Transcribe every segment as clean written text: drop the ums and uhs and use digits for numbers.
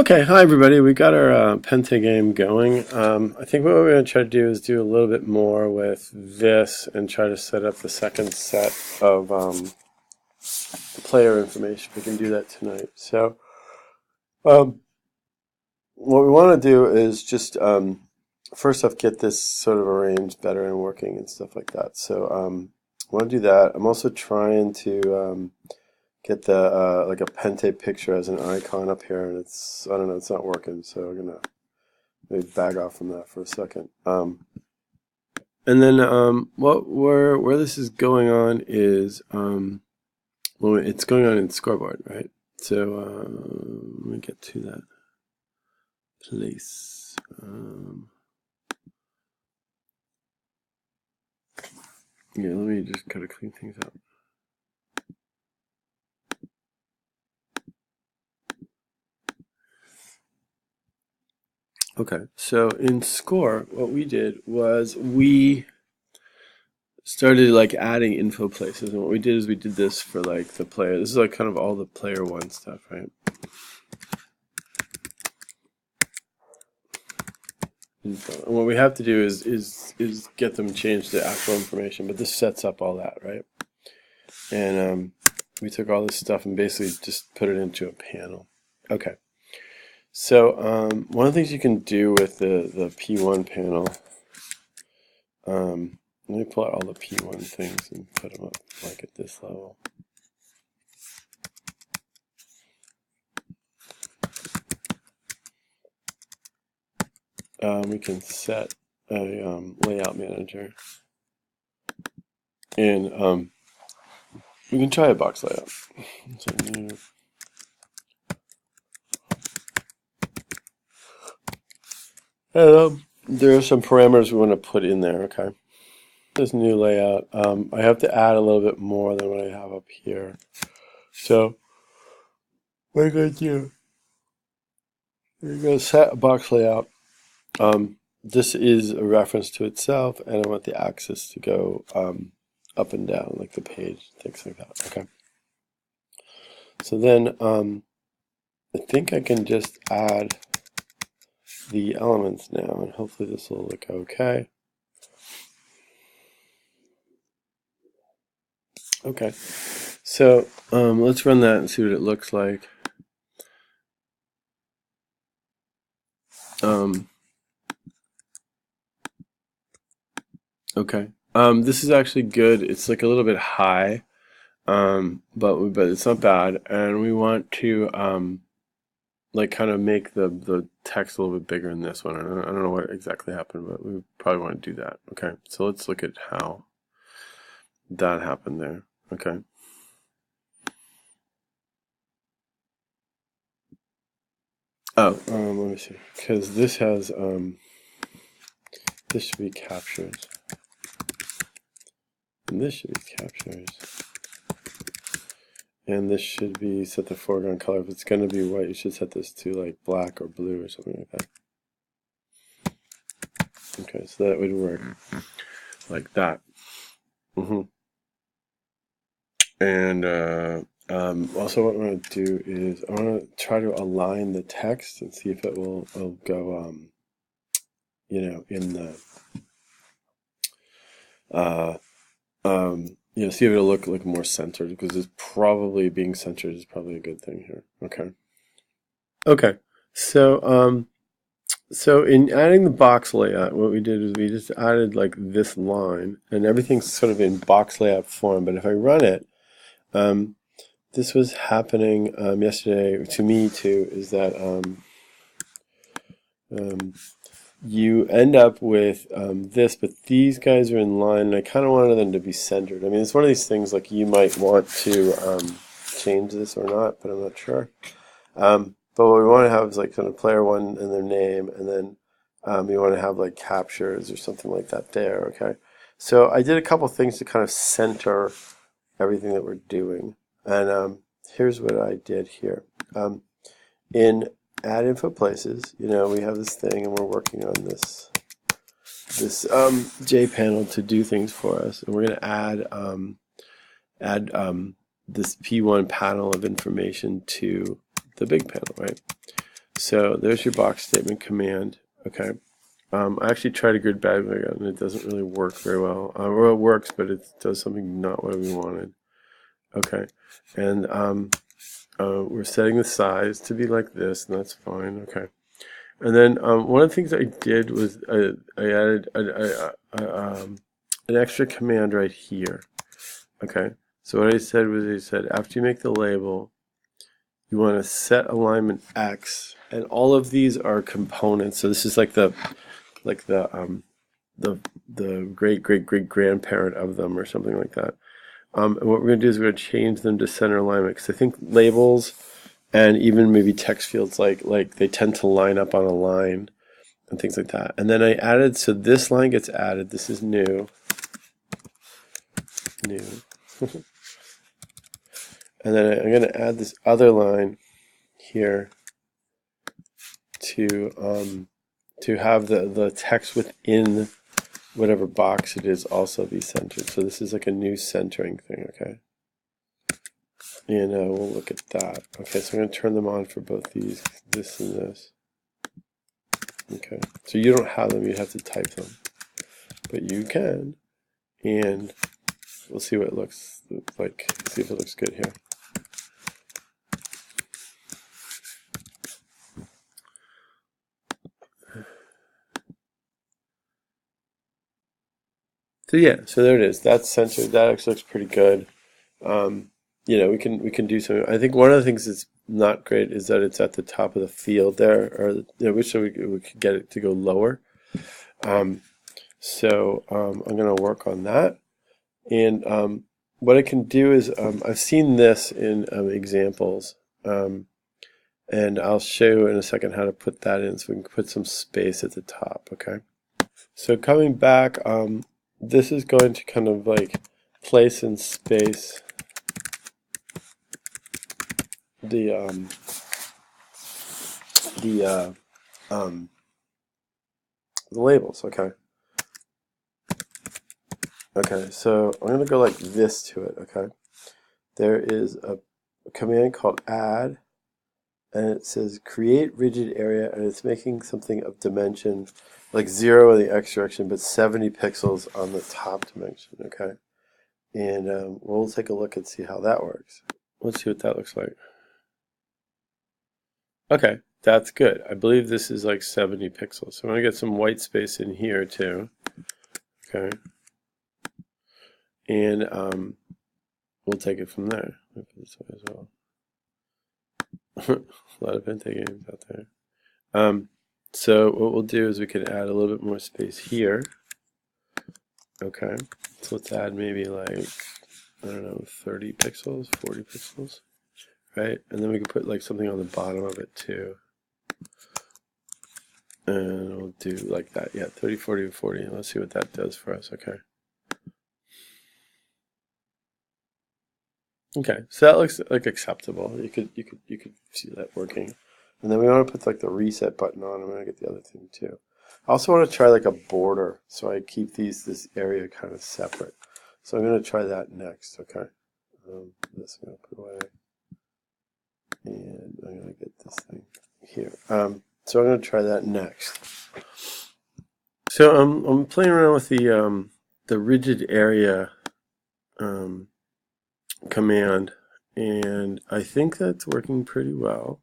Okay, hi everybody. We got our Pente game going. I think what we're going to try to do is do a little bit more with this and try to set up the second set of player information. We can do that tonight. So what we want to do is just first off get this sort of arranged better and working and stuff like that. So I want to do that. I'm also trying to get the like a Pente picture as an icon up here, and I don't know, it's not working, so I'm gonna maybe back off from that for a second. And then where this is going on is well, it's going on in scoreboard, right? So let me get to that place. Yeah, let me just kind of clean things up. Okay, so in score, what we did was we started like adding info places, and what we did is we did this for like the player. This is like kind of all the player one stuff, right? And what we have to do is get them changed to actual information, but this sets up all that, right? And we took all this stuff and basically just put it into a panel. Okay. So one of the things you can do with the P1 panel, let me pull out all the P1 things and put them up like at this level. We can set a layout manager, and we can try a box layout. So new. And there are some parameters we want to put in there, okay? This new layout, I have to add a little bit more than what I have up here. So what I'm going to do, we're going to set a box layout. This is a reference to itself, and I want the axis to go up and down, like the page, things like that, okay? So then I think I can just add the elements now, and hopefully this will look okay. Okay, so let's run that and see what it looks like. Okay, this is actually good. It's like a little bit high, but it's not bad, and we want to like kind of make the text a little bit bigger in this one. I don't know what exactly happened, but we probably want to do that. Okay, so let's look at how that happened there. Okay. Oh, let me see, because this has this should be captures, and this should be captures, and this should be set the foreground color. If it's going to be white, you should set this to like black or blue or something like that. Okay, so that would work like that. And also what I'm going to do is I want to try to align the text and see if it will go, you know, in the, you know, see if it'll look more centered, because it's probably being centered is probably a good thing here. Okay. Okay. So, so in adding the box layout, what we did is we just added like this line, and everything's sort of in box layout form. But if I run it, this was happening yesterday to me too, is that you end up with this, but these guys are in line, and I kind of wanted them to be centered. I mean, it's one of these things like you might want to change this or not, but I'm not sure. But what we want to have is like kind of player one and their name, and then you want to have like captures or something like that there, okay? So I did a couple things to kind of center everything that we're doing. And here's what I did here. In add info places, you know, we have this thing, and we're working on this J panel to do things for us, and we're going to add this P1 panel of information to the big panel, right? So there's your box statement command. Okay. I actually tried a grid bag and it doesn't really work very well. Well, it works, but it does something not what we wanted. Okay. And we're setting the size to be like this, and that's fine. Okay. And then one of the things I did was I added an extra command right here. Okay. So what I said was after you make the label, you want to set alignment X, and all of these are components. So this is like the great grandparent of them or something like that. And what we're going to do is we're going to change them to center alignment, because I think labels and even maybe text fields like they tend to line up on a line and things like that. And then I added, so this line gets added. This is new. And then I'm going to add this other line here to have the text within whatever box it is also be centered. So this is like a new centering thing, okay? And we'll look at that. Okay, so I'm going to turn them on for both these, this and this. Okay, so you don't have them, you have to type them. But you can, and we'll see what it looks like, see if it looks good here. So yeah, so there it is. That's centered. That actually looks pretty good. You know, we can do something. I think one of the things that's not great is that it's at the top of the field there, or you know, wish we could get it to go lower. So I'm going to work on that. And what I can do is I've seen this in examples, and I'll show you in a second how to put that in, so we can put some space at the top. Okay. So coming back. This is going to kind of like place in space the labels. Okay. Okay, so I'm going to go like this to it. Okay. There is a command called add, and it says create rigid area, and it's making something of dimension like 0 in the x direction, but 70 pixels on the top dimension. Okay, and we'll take a look and see how that works. Let's see what that looks like. Okay, that's good. I believe this is like 70 pixels. So I'm going to get some white space in here too. Okay, and we'll take it from there. I'll put this way as well. A lot of Pente games out there. So what we'll do is we can add a little bit more space here. Okay, so let's add maybe like, I don't know, 30 pixels, 40 pixels, right? And then we can put like something on the bottom of it too. And we'll do like that, yeah, 30, 40, 40. Let's see what that does for us, okay? Okay, so that looks like acceptable. You could see that working. And then we want to put like the reset button on. I'm going to get the other thing too. I also want to try like a border, so I keep this area kind of separate. So I'm going to try that next. Okay, this I'm going to put away, and I'm going to get this thing here. So I'm going to try that next. So I'm playing around with the rigid area command, and I think that's working pretty well.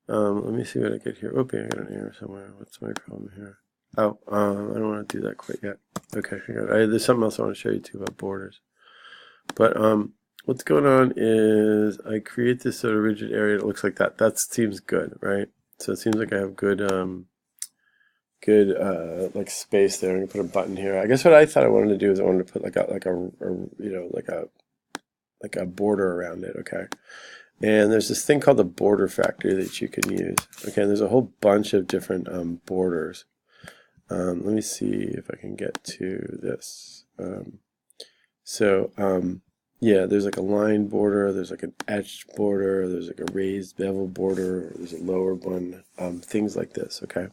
Let me see what I get here. Oh, I got an error somewhere. What's my problem here? Oh, I don't want to do that quite yet. Okay, there's something else I want to show you too about borders. But what's going on is I create this sort of rigid area that looks like that. That seems good, right? So it seems like I have good like space there. I'm gonna put a button here. I guess what I thought I wanted to do is I wanted to put like a border around it. Okay. And there's this thing called the border factory that you can use. Okay, and there's a whole bunch of different borders. Let me see if I can get to this. Yeah, there's like a line border, there's like an etched border, there's like a raised bevel border, there's a lower one, things like this, okay?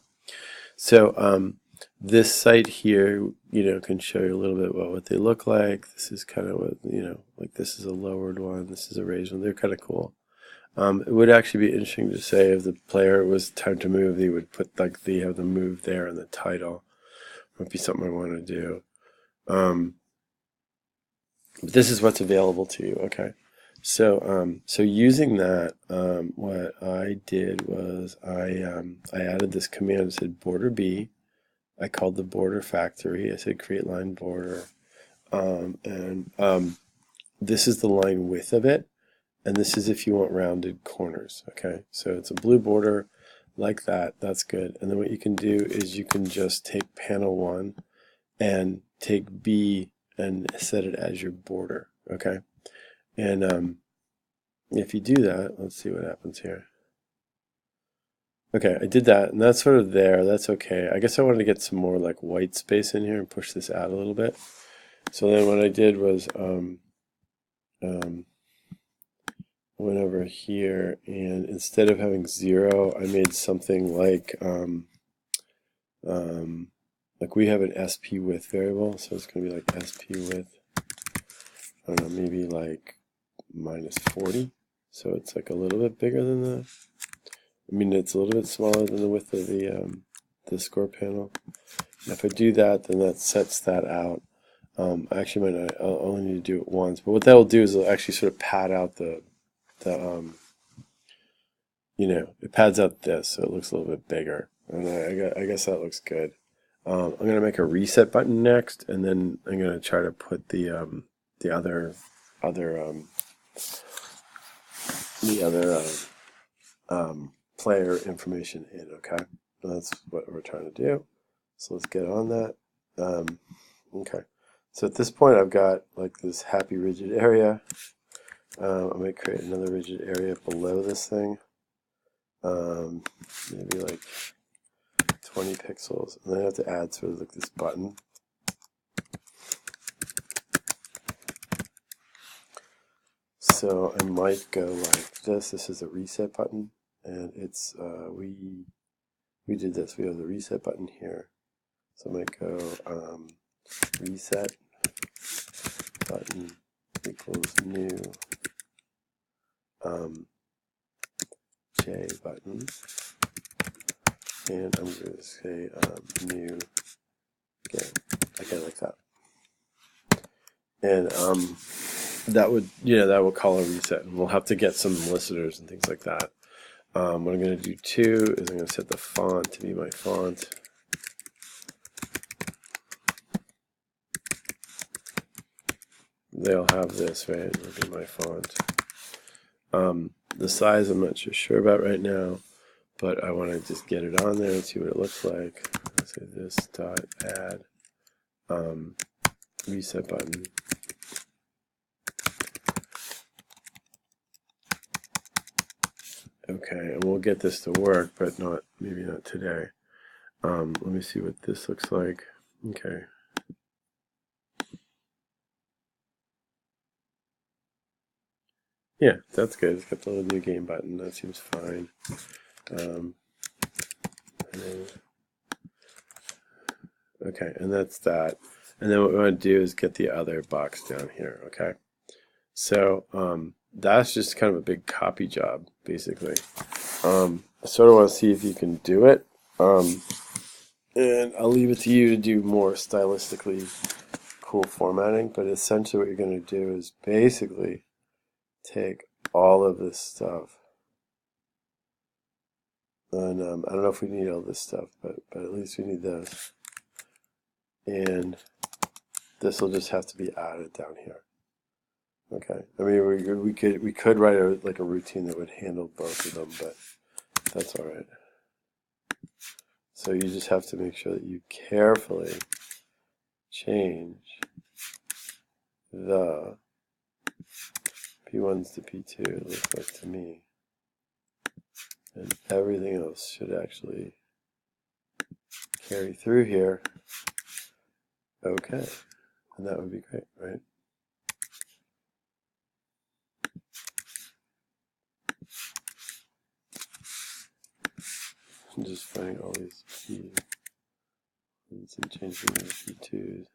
So this site here, can show you a little bit about what they look like. This is kind of what, like this is a lowered one, this is a raised one. They're kind of cool. It would actually be interesting to say if the player was time to move, they would put like they have the move there in the title. Might be something I want to do. But this is what's available to you. Okay. So using that, what I did was I added this command that said border B. I called the border factory. I said create line border, and this is the line width of it, and this is if you want rounded corners. Okay, so it's a blue border like that. That's good. And then what you can do is you can just take panel 1 and take B and set it as your border. Okay, and if you do that, let's see what happens here. Okay, I did that, and that's sort of there. That's okay. I guess I wanted to get some more like white space in here and push this out a little bit. So then what I did was went over here, and instead of having 0, I made something like we have an SP width variable, so it's going to be like SP width. I don't know, maybe like -40. So it's like a little bit bigger than the. I mean, it's a little bit smaller than the width of the score panel. And if I do that, then that sets that out. Actually, I'll only need to do it once. But what that will do is it'll actually sort of pad out it pads out this, so it looks a little bit bigger. And I guess that looks good. I'm going to make a reset button next, and then I'm going to try to put the other player information in. Okay, that's what we're trying to do. So let's get on that. Okay, so at this point I've got like this happy rigid area. I'm going to create another rigid area below this thing. Maybe like 20 pixels, and then I have to add sort of like this button. So I might go like this. This is a reset button, and it's we did this. We have the reset button here. So I might go reset button equals new J button, and I'm going to say new game. Okay, like that. And that would call a reset, and we'll have to get some listeners and things like that. What I'm going to do too is I'm going to set the font to be my font. They'll have this, right? It'll be my font. The size I'm not sure about right now, but I want to just get it on there and see what it looks like. Let's say this dot add reset button. Okay, and we'll get this to work, but maybe not today. Let me see what this looks like. Okay. Yeah, that's good. It's got the little new game button. That seems fine. Okay, and that's that. And then what we want to do is get the other box down here. Okay. So that's just kind of a big copy job, basically. I sort of want to see if you can do it. And I'll leave it to you to do more stylistically cool formatting. But essentially what you're going to do is basically take all of this stuff. And I don't know if we need all this stuff, but at least we need this. And this will just have to be added down here. Okay. I mean, we could write like a routine that would handle both of them, but that's all right. So you just have to make sure that you carefully change the P1s to P2, it looks like to me. And everything else should actually carry through here. Okay. And that would be great, right? I'm just finding all these P1s and changing them to P2s.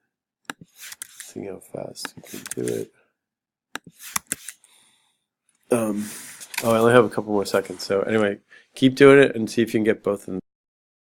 Seeing how fast you can do it. Oh, I only have a couple more seconds. So anyway, keep doing it and see if you can get both of them.